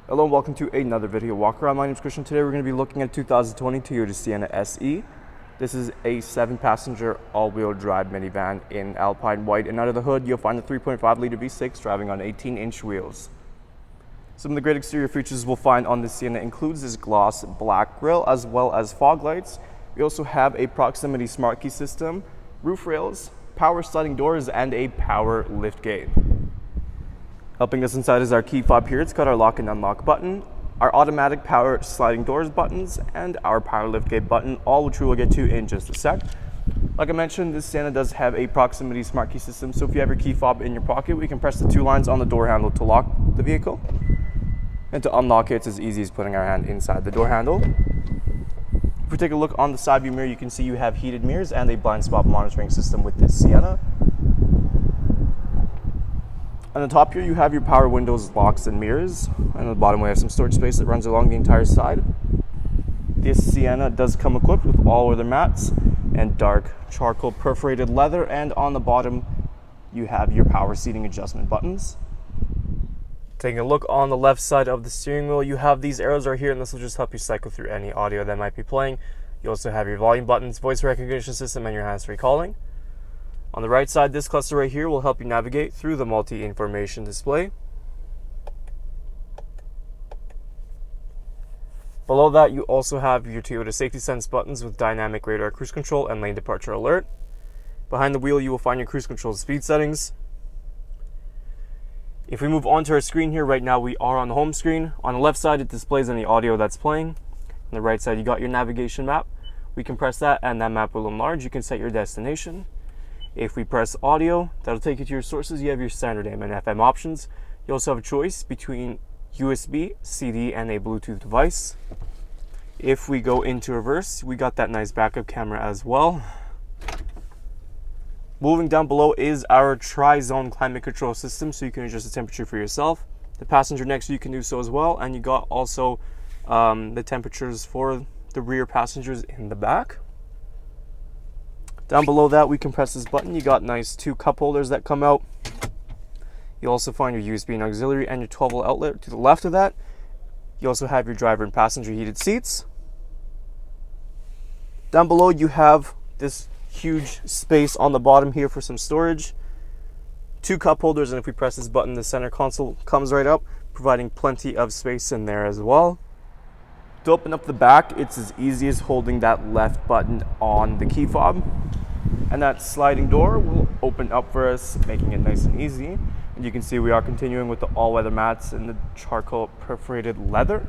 Hello and welcome to another video walk around. My name is Christian. Today we're going to be looking at 2020 Toyota Sienna SE. This is a 7-passenger all-wheel drive minivan in Alpine white, and under the hood you'll find the 3.5-liter V6 driving on 18-inch wheels. Some of the great exterior features we'll find on the Sienna includes this gloss black grille as well as fog lights. We also have a proximity smart key system, roof rails, power sliding doors, and a power liftgate. Helping us inside is our key fob here. It's got our lock and unlock button, our automatic power sliding doors buttons, and our power liftgate button, all which we will get to in just a sec. Like I mentioned, this Sienna does have a proximity smart key system, so if you have your key fob in your pocket, we can press the 2 lines on the door handle to lock the vehicle. And to unlock it, it's as easy as putting our hand inside the door handle. If we take a look on the side view mirror, you can see you have heated mirrors and a blind spot monitoring system with this Sienna. On the top here, you have your power windows, locks, and mirrors. And on the bottom, we have some storage space that runs along the entire side. This Sienna does come equipped with all-weather mats and dark charcoal perforated leather. And on the bottom, you have your power seating adjustment buttons. Taking a look on the left side of the steering wheel, you have these arrows right here, and this will just help you cycle through any audio that might be playing. You also have your volume buttons, voice recognition system, and your hands-free calling. On the right side, this cluster right here will help you navigate through the multi-information display. Below that, you also have your Toyota Safety Sense buttons with dynamic radar cruise control and lane departure alert. Behind the wheel, you will find your cruise control speed settings. If we move on to our screen here, right now we are on the home screen. On the left side, it displays any audio that's playing. On the right side, you got your navigation map. We can press that and that map will enlarge. You can set your destination. If we press audio, that'll take you to your sources. You have your standard AM and FM options. You also have a choice between USB, CD, and a Bluetooth device. If we go into reverse, we got that nice backup camera as well. Moving down below is our tri-zone climate control system, so you can adjust the temperature for yourself. The passenger next to you can do so as well, and you got also the temperatures for the rear passengers in the back. Down below that, we can press this button. You got nice 2 cup holders that come out. You also find your USB and auxiliary and your 12-volt outlet to the left of that. You also have your driver and passenger heated seats. Down below, you have this huge space on the bottom here for some storage. 2 cup holders, and if we press this button, the center console comes right up, providing plenty of space in there as well. To open up the back, it's as easy as holding that left button on the key fob. And that sliding door will open up for us, making it nice and easy. And you can see we are continuing with the all-weather mats and the charcoal perforated leather.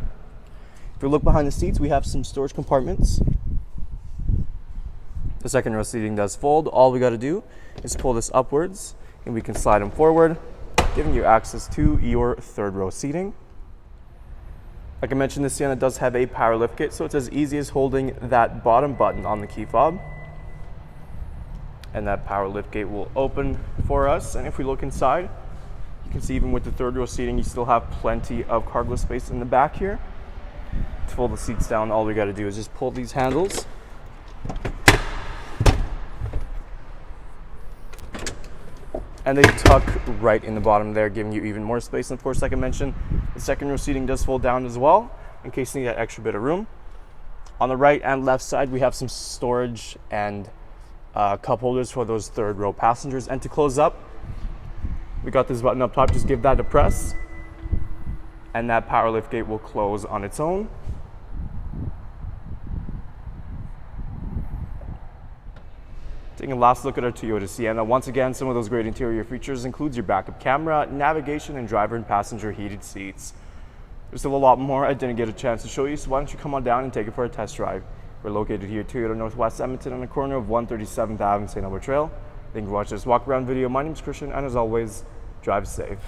If you look behind the seats, we have some storage compartments. The second row seating does fold. All we got to do is pull this upwards and we can slide them forward, giving you access to your third row seating. Like I mentioned, the Sienna does have a power liftgate, so it's as easy as holding that bottom button on the key fob. And that power liftgate will open for us. And if we look inside, you can see even with the third row seating, you still have plenty of cargo space in the back here. To fold the seats down, all we got to do is just pull these handles. And they tuck right in the bottom there, giving you even more space. And of course, like I mentioned, the second row seating does fold down as well, in case you need that extra bit of room. On the right and left side, we have some storage and cup holders for those third row passengers. And to close up, we got this button up top. Just give that a press, and that power liftgate will close on its own. Taking a last look at our Toyota Sienna. Once again, some of those great interior features includes your backup camera, navigation, and driver and passenger heated seats. There's still a lot more I didn't get a chance to show you, so why don't you come on down and take it for a test drive. We're located here at Toyota Northwest Edmonton on the corner of 137th Ave and St.Albert Trail. Thank you for watching this walk around video. My name is Christian, and as always, drive safe.